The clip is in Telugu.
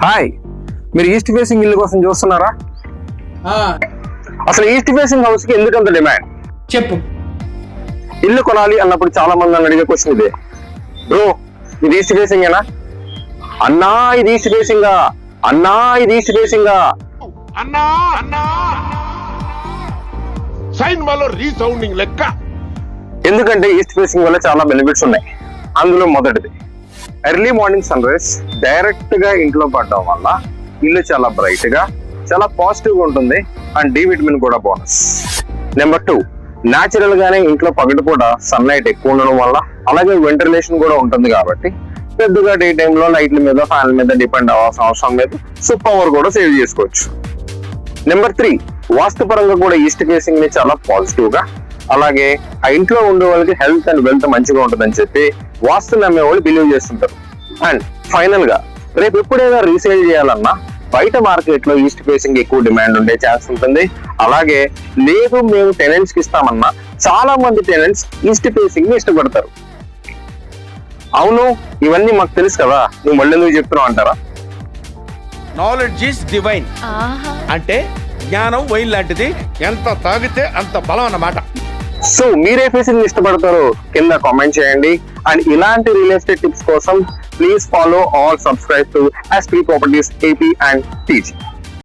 హాయ్, మీరు ఈస్ట్ ఫేసింగ్ ఇల్లు కోసం చూస్తున్నారా? అసలు ఈస్ట్ ఫేసింగ్ హౌస్ కి ఎందుకంత డిమాండ్? చెప్పు. ఇల్లు కొనాలి అన్నప్పుడు చాలా మంది నన్ను అడిగే క్వశ్చన్ ఇదే. బ్రో, ఇది ఈస్ట్ ఫేసింగ్ ఏనా? అన్నా ఇది ఈస్ట్ ఫేసింగా? అన్నా ఇది ఈస్ట్ ఫేసింగా? అన్నా సైన్ malo రీసౌండింగ్ లెక్క. ఎందుకంటే ఈస్ట్ ఫేసింగ్ వల్ల చాలా బెనిఫిట్స్ ఉన్నాయి. అందులో మొదటిది, early morning sunrise direct గా ఇంట్లో పడడం వల్ల ఇల్లు చాలా బ్రైట్ గా, చాలా పాజిటివ్ గా ఉంటుంది. అండ్ డి విటమిన్ కూడా బోనస్. నెంబర్ 2, న్యాచురల్ గానే ఇంట్లో పగటిపూట సన్లైట్ ఎక్కువ ఉండడం వల్ల, అలాగే వెంటిలేషన్ కూడా ఉంటుంది కాబట్టి పెద్దగా డే టైంలో లైట్ల మీద, ఫ్యాన్ల మీద డిపెండ్ అవ్వాల్సిన అవసరం లేదు. సో పవర్ కూడా సేవ్ చేసుకోవచ్చు. నెంబర్ 3, వాస్తుపరంగా కూడా ఈస్ట్ ఫేసింగ్ ని చాలా పాజిటివ్ గా, అలాగే ఆ ఇంట్లో ఉండే వాళ్ళకి హెల్త్ అండ్ వెల్త్ మంచిగా ఉంటుందని చెప్పి వాస్తు నమ్మే వాళ్ళు బిలీవ్ చేస్తుంటారు. అండ్ ఫైనల్ గా రేపు ఎప్పుడైనా రీసేల్ చేయాలన్నా బయట మార్కెట్ లో ఈస్ట్ ఫేసింగ్ ఎక్కువ డిమాండ్ ఉండే ఛాన్స్ ఉంటుంది. అలాగే లేదు మేము టెనెంట్స్ కి ఇస్తామన్నా చాలా మంది టెనెంట్స్ ఈస్ట్ ఫేసింగ్ ని ఇష్టపడతారు. అవును, ఇవన్నీ మాకు తెలుసు కదా, నువ్వు మళ్ళీ ఎందుకు చెప్తున్నావు అంటారా? నాలెడ్జ్ ఈస్ డివైన్ అంటే జ్ఞానం వైన్ లాంటిది, ఎంత తాగితే అంత బలం అన్నమాట. సో మీరే ఫేసింగ్ ఇష్టపడతారో కింద కామెంట్ చేయండి. అండ్ ఇలాంటి రియల్ ఎస్టేట్ టిప్స్ కోసం please follow all subscribe to SP Properties AP and TG.